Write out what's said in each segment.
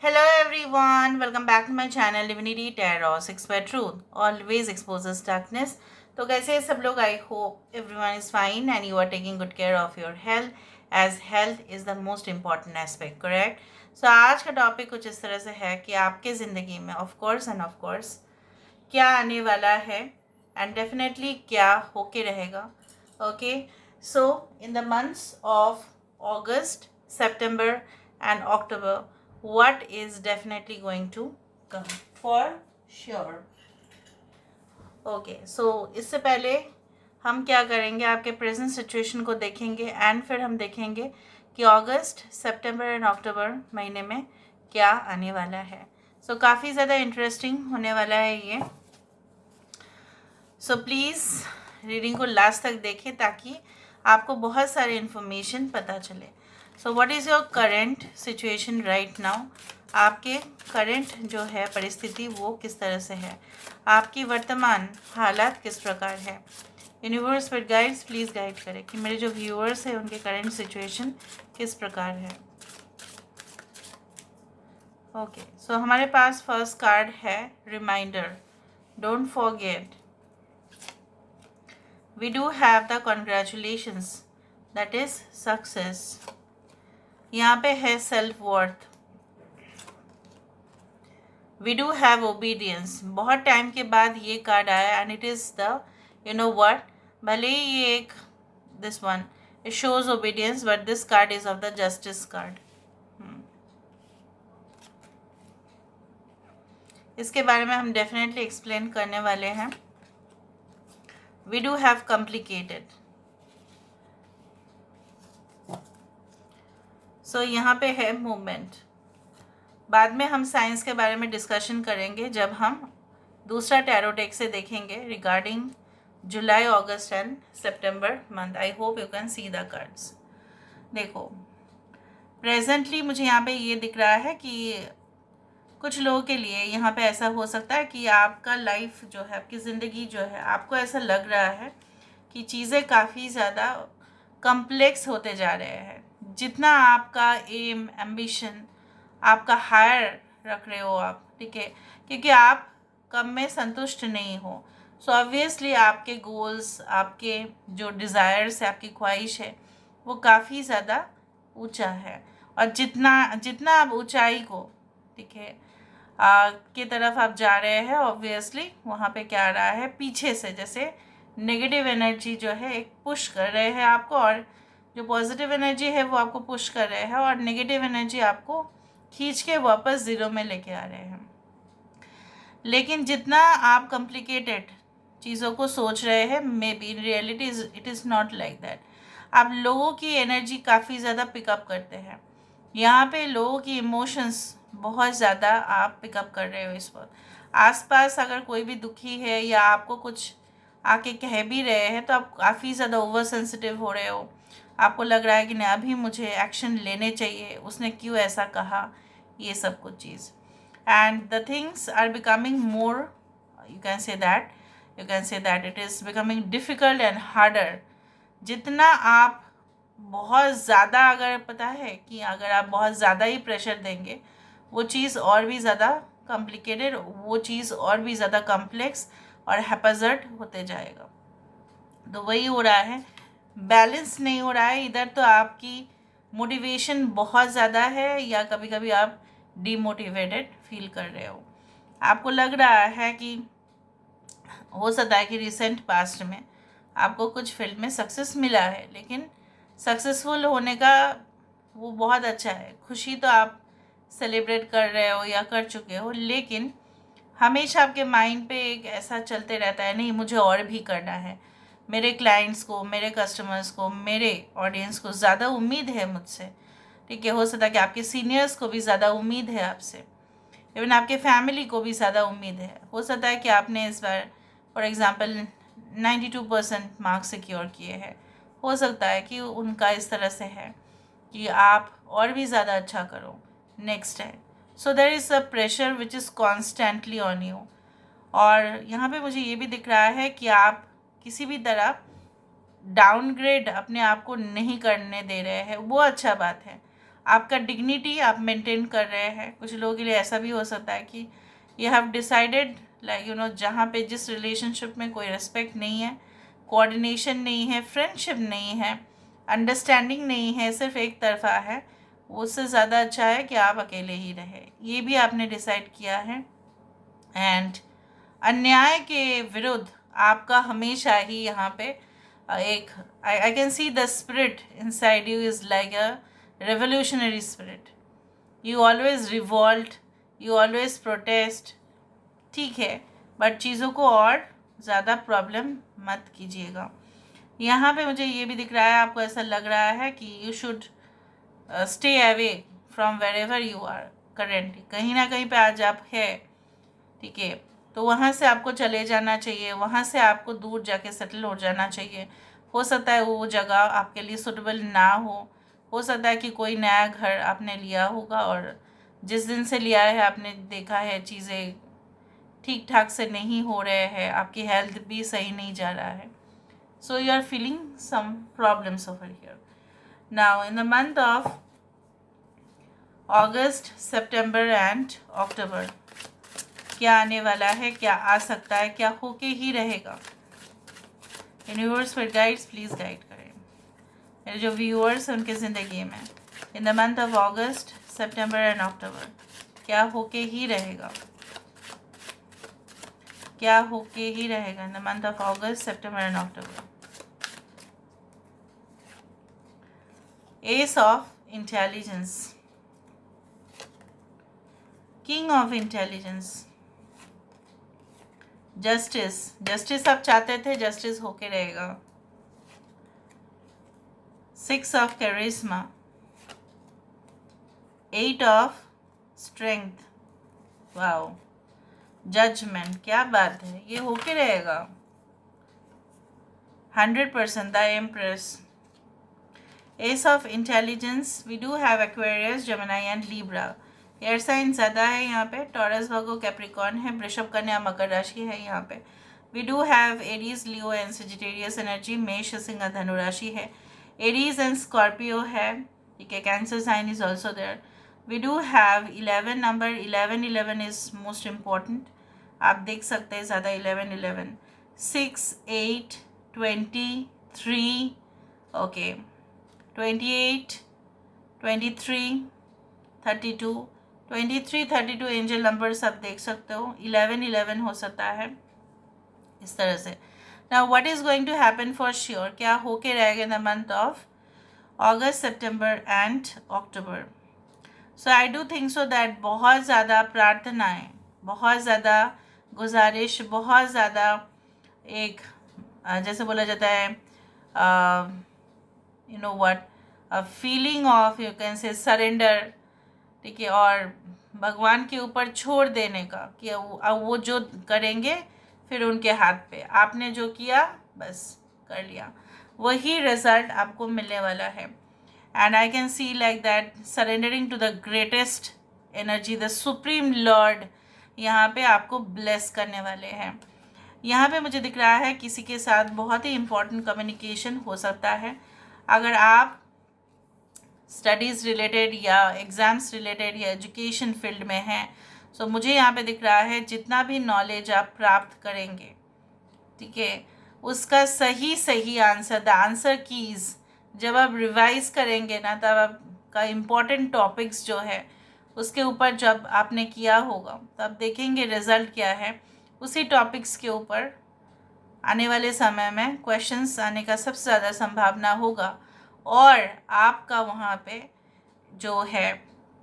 Hello everyone, welcome back to my channel Divinity Tarot 6 by Truth always exposes darkness। तो कैसे हैं सब लोग? I hope everyone is fine and you are taking good care of your health as health is the most important aspect, correct. So आज का topic कुछ इस तरह से है कि आपके ज़िंदगी में ऑफ कोर्स क्या आने वाला है एंड डेफिनेटली क्या होके रहेगा। Okay, so in the months of August, September and October, what is definitely going to come for sure। Okay, so इससे पहले हम क्या करेंगे, आपके प्रेजेंट सिचुएशन को देखेंगे एंड फिर हम देखेंगे कि अगस्त, सितंबर एंड अक्टूबर महीने में क्या आने वाला है। सो काफ़ी ज़्यादा इंटरेस्टिंग होने वाला है ये। सो प्लीज़ रीडिंग को लास्ट तक देखें ताकि आपको बहुत सारी इन्फॉर्मेशन पता चले। So what is your current situation right now? आपके करंट जो है परिस्थिति वो किस तरह से है, आपकी वर्तमान हालात किस प्रकार है। यूनिवर्स पर गाइड्स प्लीज़ गाइड करें कि मेरे जो व्यूअर्स हैं उनके करंट सिचुएशन किस प्रकार है। ओके, सो हमारे पास फर्स्ट कार्ड है reminder, don't forget. We do have the congratulations, that is success। यहाँ पे है self worth। We do have obedience। बहुत टाइम के बाद ये कार्ड आया and it is the you know what, भले ही ये एक this one it shows obedience but this card is of the justice card। इसके बारे में हम डेफिनेटली एक्सप्लेन करने वाले हैं। We do have complicated। सो यहाँ पे है मूवमेंट। बाद में हम साइंस के बारे में डिस्कशन करेंगे जब हम दूसरा टैरो डेक से देखेंगे regarding July, August and September month. I hope you can see the cards. देखो, प्रेजेंटली मुझे यहाँ पे ये दिख रहा है कि कुछ लोगों के लिए यहाँ पे ऐसा हो सकता है कि आपका लाइफ जो है, आपकी ज़िंदगी जो है, आपको ऐसा लग रहा है कि चीज़ें काफ़ी ज़्यादा कम्प्लेक्स होते जा रहे हैं। जितना आपका एम, एम्बिशन आपका हायर रख रहे हो आप, ठीक है, क्योंकि आप कम में संतुष्ट नहीं हो। सो ऑब्वियसली आपके गोल्स, आपके जो डिज़ायर्स है, आपकी ख्वाहिश है वो काफ़ी ज़्यादा ऊंचा है। और जितना जितना आप ऊंचाई को, ठीक है, की तरफ आप जा रहे हैं, ऑब्वियसली वहाँ पे क्या आ रहा है, पीछे से जैसे नेगेटिव एनर्जी जो है एक पुश कर रहे हैं आपको, और जो पॉजिटिव एनर्जी है वो आपको पुश कर रहे हैं, और नेगेटिव एनर्जी आपको खींच के वापस ज़ीरो में लेके आ रहे हैं। लेकिन जितना आप कॉम्प्लिकेटेड चीज़ों को सोच रहे हैं, may be in reality it is not like that. आप लोगों की एनर्जी काफ़ी ज़्यादा पिकअप करते हैं। यहाँ पे लोगों की इमोशंस बहुत ज़्यादा आप पिकअप कर रहे हो इस वक्त। आसपास अगर कोई भी दुखी है या आपको कुछ आके कह भी रहे हैं तो आप काफ़ी ज़्यादा ओवर सेंसिटिव हो रहे हो। आपको लग रहा है कि नहीं, अभी मुझे एक्शन लेने चाहिए, उसने क्यों ऐसा कहा, ये सब कुछ चीज़। And the things are becoming more, you can say that it is becoming difficult and harder. जितना आप बहुत ज़्यादा, अगर पता है कि अगर आप बहुत ज़्यादा ही प्रेशर देंगे, वो चीज़ और भी ज़्यादा कॉम्प्लिकेटेड, वो चीज़ और भी ज़्यादा कॉम्प्लेक्स और हैपजर्ड होते जाएगा। तो वही हो रहा है, बैलेंस नहीं हो रहा है। इधर तो आपकी मोटिवेशन बहुत ज़्यादा है या कभी कभी आप डीमोटिवेटेड फील कर रहे हो। आपको लग रहा है कि हो सकता है कि रिसेंट पास्ट में आपको कुछ फील्ड में सक्सेस मिला है, लेकिन सक्सेसफुल होने का वो बहुत अच्छा है, खुशी तो आप सेलिब्रेट कर रहे हो या कर चुके हो, लेकिन हमेशा आपके माइंड पे एक ऐसा चलते रहता है, नहीं मुझे और भी करना है, मेरे क्लाइंट्स को, मेरे कस्टमर्स को, मेरे ऑडियंस को ज़्यादा उम्मीद है मुझसे, ठीक है। हो सकता है कि आपके सीनियर्स को भी ज़्यादा उम्मीद है आपसे, इवन आपके फैमिली को भी ज़्यादा उम्मीद है। हो सकता है कि आपने इस बार फॉर एग्ज़ाम्पल 92% मार्क्स सिक्योर किए हैं, हो सकता है कि उनका इस तरह से है कि आप और भी ज़्यादा अच्छा करो next time. So there is a pressure which is constantly on you. और यहाँ पे मुझे ये भी दिख रहा है कि आप किसी भी तरह डाउनग्रेड अपने आप को नहीं करने दे रहे हैं, वो अच्छा बात है। आपका डिग्निटी आप मेंटेन कर रहे हैं। कुछ लोगों के लिए ऐसा भी हो सकता है कि यू हैव डिसाइडेड लाइक जहाँ पे जिस रिलेशनशिप में कोई रिस्पेक्ट नहीं है, कोऑर्डिनेशन नहीं है, फ्रेंडशिप नहीं है, अंडरस्टैंडिंग नहीं है, सिर्फ एक तरफा है, उससे ज़्यादा अच्छा है कि आप अकेले ही रहे। ये भी आपने डिसाइड किया है। एंड अन्याय के विरुद्ध आपका हमेशा ही यहाँ पे एक आई can see the spirit inside you is like a revolutionary spirit. You always revolt, you always protest, ठीक है, बट चीज़ों को और ज़्यादा प्रॉब्लम मत कीजिएगा। यहाँ पे मुझे ये भी दिख रहा है, आपको ऐसा लग रहा है कि you should stay away from wherever you are currently. कहीं ना कहीं पे आज आप है, ठीक है, तो वहाँ से आपको चले जाना चाहिए, वहाँ से आपको दूर जाके सेटल हो जाना चाहिए। हो सकता है वो जगह आपके लिए सूटेबल ना हो सकता है कि कोई नया घर आपने लिया होगा और जिस दिन से लिया है आपने देखा है चीज़ें ठीक ठाक से नहीं हो रहे हैं, आपकी हेल्थ भी सही नहीं जा रहा है। So you are feeling some problems over here. Now in the month of August, September and October क्या आने वाला है, क्या आ सकता है, क्या होके ही रहेगा। यूनिवर्स पर गाइड्स प्लीज़ गाइड करें मेरे जो व्यूअर्स हैं उनके ज़िंदगी में in the month of August, September and October क्या होके ही रहेगा, क्या होके ही रहेगा in the month of August, September and October. Ace of intelligence, king of intelligence, justice, justice आप चाहते थे, जस्टिस होके रहेगा। 6 of charisma, 8 of strength, wow, judgement, क्या बात है, ये होके रहेगा 100%। The empress, ace of intelligence, we do have Aquarius, Gemini and Libra. Air sign ज़्यादा है यहाँ पे, टॉरस, वर्गो, कैप्रिकॉर्न है, वृषभ, कन्या, मकर राशि है यहाँ पे। We do have Aries, Leo and Sagittarius energy, मेष, सिंह, धनु राशि है। एरीज एंड स्कॉर्पियो है, ठीक है, cancer sign is also there. We do have 11 number, 11 is most important, आप देख सकते हैं ज़्यादा 11 6 8 23, ओके, 28 23 32 23 32 एंजल नंबर्स आप देख सकते हो। 11 हो सकता है इस तरह से। Now what is going to happen for sure, क्या होके रहेगा in the month of August, September and October. So I do think so that बहुत ज़्यादा प्रार्थनाएं, बहुत ज़्यादा गुजारिश, बहुत ज़्यादा एक जैसे बोला जाता है you know what, feeling of you can से सरेंडर, ठीक है, और भगवान के ऊपर छोड़ देने का कि अब वो जो करेंगे फिर उनके हाथ पे, आपने जो किया बस कर लिया, वही रिजल्ट आपको मिलने वाला है। And I can see like that surrendering to the greatest energy, the supreme lord यहाँ पे आपको ब्लेस करने वाले हैं। यहाँ पे मुझे दिख रहा है किसी के साथ बहुत ही इम्पोर्टेंट कम्युनिकेशन हो सकता है। अगर आप स्टडीज़ रिलेटेड या एग्ज़ाम्स रिलेटेड या एजुकेशन फील्ड में हैं, सो मुझे यहाँ पे दिख रहा है जितना भी नॉलेज आप प्राप्त करेंगे, ठीक है, उसका सही आंसर, द आंसर कीज़ जब आप रिवाइज करेंगे ना, तब आपका इम्पोर्टेंट टॉपिक्स जो है उसके ऊपर जब आपने किया होगा तब देखेंगे रिज़ल्ट क्या है। उसी टॉपिक्स के ऊपर आने वाले समय में क्वेश्चंस आने का सबसे ज़्यादा संभावना होगा और आपका वहाँ पे जो है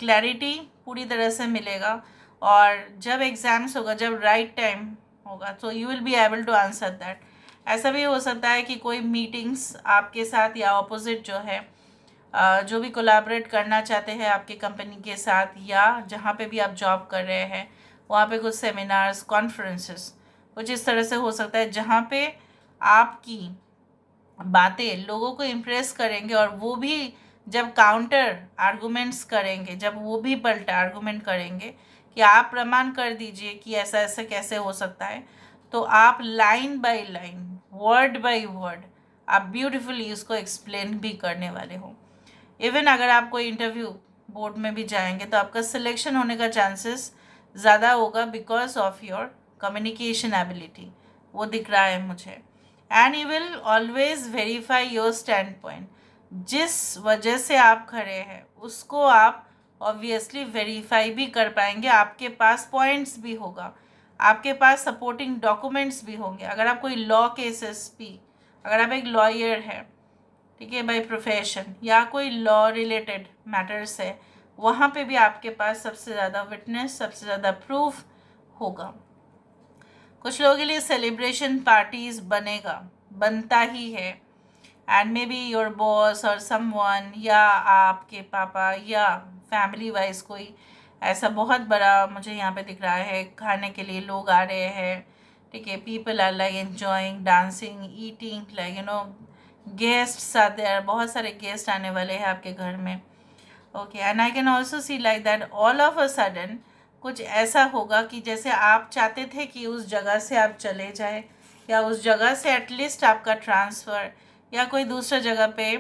क्लैरिटी पूरी तरह से मिलेगा। और जब एग्ज़ाम्स होगा, जब राइट टाइम होगा, तो you will be able to answer that. ऐसा भी हो सकता है कि कोई मीटिंग्स आपके साथ या ऑपोजिट जो है जो भी कोलैबोरेट करना चाहते हैं आपके कंपनी के साथ या जहाँ पे भी आप जॉब कर रहे हैं, वहाँ पे कुछ सेमिनार्स, कॉन्फ्रेंसेस कुछ इस तरह से हो सकता है जहाँ पे आपकी बातें लोगों को इम्प्रेस करेंगे और वो भी जब काउंटर आर्गूमेंट्स करेंगे, जब वो भी पलटा आर्गूमेंट करेंगे कि आप प्रमाण कर दीजिए कि ऐसा ऐसा कैसे हो सकता है, तो आप line by line, word by word आप ब्यूटीफुली उसको एक्सप्लेन भी करने वाले हो। इवन अगर आप कोई इंटरव्यू बोर्ड में भी जाएंगे तो आपका सिलेक्शन होने का चांसेस ज़्यादा होगा because of your communication ability, वो दिख रहा है मुझे। And you will always verify your stand point, जिस वजह से आप खड़े हैं उसको आप ऑब्वियसली वेरीफाई भी कर पाएंगे, आपके पास पॉइंट्स भी होगा, आपके पास सपोर्टिंग डॉक्यूमेंट्स भी होंगे। अगर आप कोई लॉ केसेस भी, अगर आप एक लॉयर है, ठीक है, बाय प्रोफेशन, या कोई लॉ रिलेटेड मैटर्स है, वहाँ पे भी आपके पास सबसे ज़्यादा विटनेस, सबसे ज़्यादा प्रूफ होगा। कुछ लोगों के लिए सेलिब्रेशन पार्टीज बनता ही है, and may be your boss और समवन, या आपके पापा, या फैमिली वाइज कोई ऐसा बहुत बड़ा मुझे यहाँ पे दिख रहा है, खाने के लिए लोग आ रहे हैं, ठीक है, people are like enjoying, dancing, eating, like you know, guests are there, बहुत सारे गेस्ट आने वाले हैं आपके घर में। Okay, and I can also see like that all of a sudden कुछ ऐसा होगा कि जैसे आप चाहते थे कि उस जगह से आप चले जाए, या उस जगह से एटलीस्ट आपका ट्रांसफ़र या कोई दूसरा जगह पे,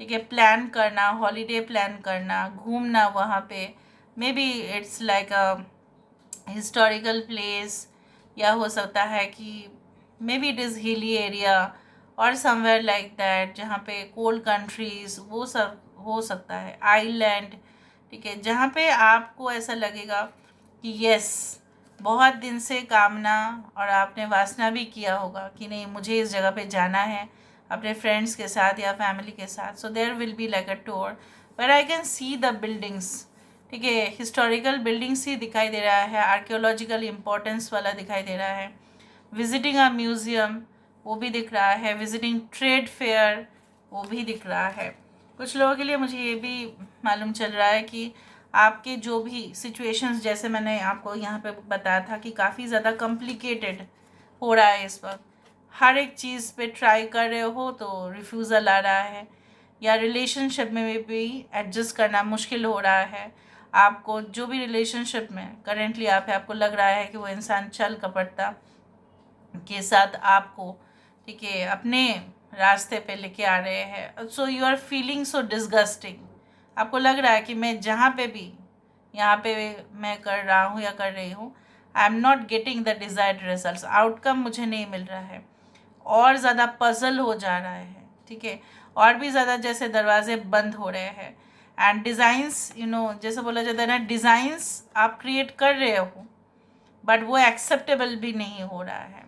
ठीक है, प्लान करना, हॉलीडे प्लान करना, घूमना वहाँ पे, may be it's like a historical place, या हो सकता है कि may be it is hilly area और समवेयर लाइक दैट, जहाँ पे कोल्ड कंट्रीज़, वो सब हो सकता है, आइलैंड, ठीक है, जहाँ पे आपको ऐसा लगेगा कि यस, बहुत दिन से कामना और आपने वासना भी किया होगा कि नहीं मुझे इस जगह पे जाना है अपने फ्रेंड्स के साथ या फैमिली के साथ। So there will be like a tour where I can see the buildings, ठीक है, हिस्टोरिकल बिल्डिंग्स ही दिखाई दे रहा है, आर्कियोलॉजिकल इम्पोर्टेंस वाला दिखाई दे रहा है, विजिटिंग अ म्यूज़ियम वो भी दिख रहा है, विजिटिंग ट्रेड फेयर वो भी दिख रहा है। कुछ लोगों के लिए मुझे ये भी मालूम चल रहा है कि आपके जो भी सिचुएशंस, जैसे मैंने आपको यहाँ पे बताया था कि काफ़ी ज़्यादा कॉम्प्लिकेटेड हो रहा है इस वक्त, हर एक चीज़ पे ट्राई कर रहे हो तो रिफ्यूज़ल आ रहा है, या रिलेशनशिप में भी एडजस्ट करना मुश्किल हो रहा है आपको, जो भी रिलेशनशिप में करेंटली आप है, आपको लग रहा है कि वो इंसान छल कपटता के साथ आपको, ठीक है, अपने रास्ते पे लेके आ रहे हैं। So you are feeling so disgusting, आपको लग रहा है कि मैं जहाँ पे भी यहाँ पे मैं कर रहा हूँ या कर रही हूँ, I am not getting the desired results, outcome मुझे नहीं मिल रहा है, और ज़्यादा पजल हो जा रहा है, ठीक है, और भी ज़्यादा जैसे दरवाजे बंद हो रहे हैं। एंड डिज़ाइंस, यू नो, जैसे बोला जाता है ना, डिज़ाइंस आप क्रिएट कर रहे हो बट वो एक्सेप्टेबल भी नहीं हो रहा है,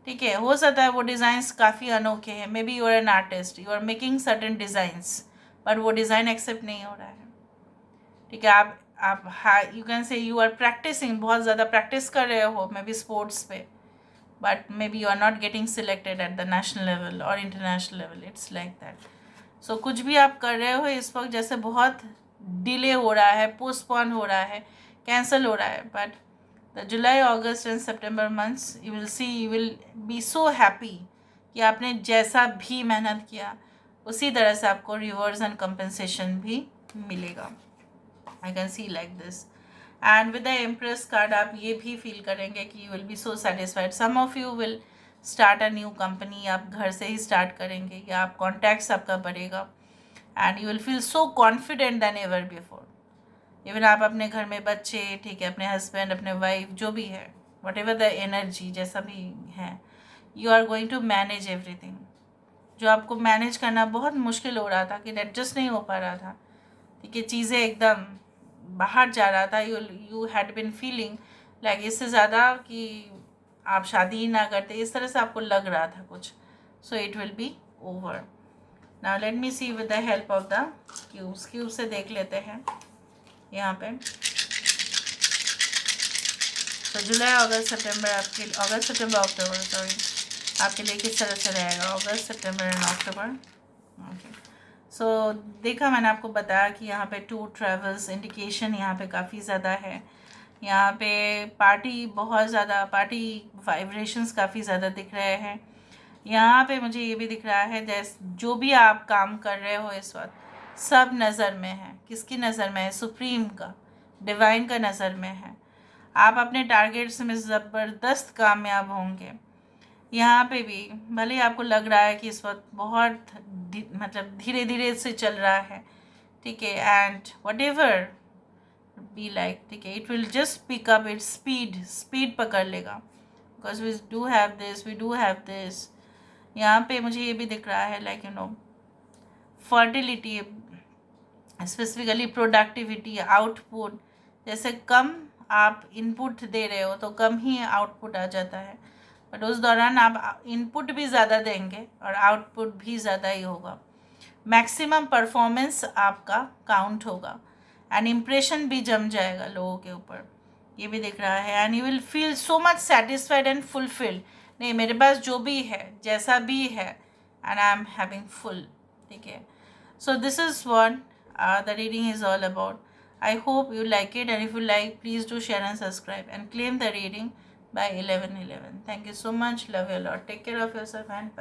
ठीक है, हो सकता है वो डिज़ाइंस काफ़ी अनोखे हैं, maybe you are an artist, you are making certain designs but वो डिज़ाइन एक्सेप्ट नहीं हो रहा है, ठीक है, आप you can say you are practising, बहुत ज़्यादा प्रैक्टिस कर रहे हो मे बी स्पोर्ट्स पे, but maybe you are not getting selected at the national level और international level, it's like that. So कुछ भी आप कर रहे हो इस वक्त जैसे बहुत डिले हो रहा है, पोस्टपोन हो रहा है, कैंसिल हो रहा है, but the July, August and September months you will see, you will be so happy कि आपने जैसा भी मेहनत किया उसी तरह से आपको रिवर्स एंड कंपनसेशन भी मिलेगा। I can see like this, and with the empress card आप ये भी फील करेंगे कि you will be so satisfied. Some of you will start a new company, आप घर से ही स्टार्ट करेंगे या आप कॉन्टैक्ट्स आपका बढ़ेगा, and you will feel so confident than ever before. Even आप अपने घर में बच्चे, ठीक है, अपने हस्बैंड, अपने वाइफ, जो भी है, वट एवर द एनर्जी जैसा भी है, you are going to manage everything. जो आपको मैनेज करना बहुत मुश्किल हो रहा था, कि एडजस्ट नहीं हो पा रहा था, ठीक है, चीज़ें एकदम बाहर जा रहा था, you had been feeling like इससे ज़्यादा कि आप शादी ही ना करते, इस तरह से आपको लग रहा था कुछ। So it will be over. Now let me see with the help of the cube से देख लेते हैं यहाँ पे। तो जुलाई, अगस्त, सितंबर आपके, अगस्त, सितंबर, अक्टूबर, सॉरी, आपके लिए किस तरह से रहेगा अगस्त, सितंबर एंड अक्टूबर। ओके, सो देखा, मैंने आपको बताया कि यहाँ पे टूर, ट्रैवल्स, इंडिकेशन यहाँ पे काफ़ी ज़्यादा है, यहाँ पे पार्टी, बहुत ज़्यादा पार्टी वाइब्रेशंस काफ़ी ज़्यादा दिख रहे हैं। यहाँ पे मुझे ये भी दिख रहा है जैसे जो भी आप काम कर रहे हो इस वक्त सब नज़र में है, किसकी नज़र में है, सुप्रीम का, डिवाइन का नज़र में है। आप अपने टारगेट्स में ज़बरदस्त कामयाब होंगे। यहाँ पे भी भले ही आपको लग रहा है कि इस वक्त बहुत मतलब धीरे धीरे से चल रहा है, ठीक है, and whatever be like, ठीक है, it will just pick up its speed पकड़ लेगा, because we do have this. यहाँ पे मुझे ये भी दिख रहा है like fertility, specifically productivity, output. जैसे कम आप इनपुट दे रहे हो तो कम ही आउटपुट आ जाता है, बट उस दौरान आप इनपुट भी ज़्यादा देंगे और आउटपुट भी ज़्यादा ही होगा। मैक्सिमम परफॉर्मेंस आपका काउंट होगा एंड इम्प्रेशन भी जम जाएगा लोगों के ऊपर, ये भी दिख रहा है। And you will feel so much satisfied and fulfilled, नहीं मेरे पास जो भी है जैसा भी है and I am having full, ठीक है। So this is what the reading is all about. I hope you like it, and if you like, please do share and subscribe and claim the reading by 11/11. Thank you so much. Love you a lot. Take care of yourself and bye.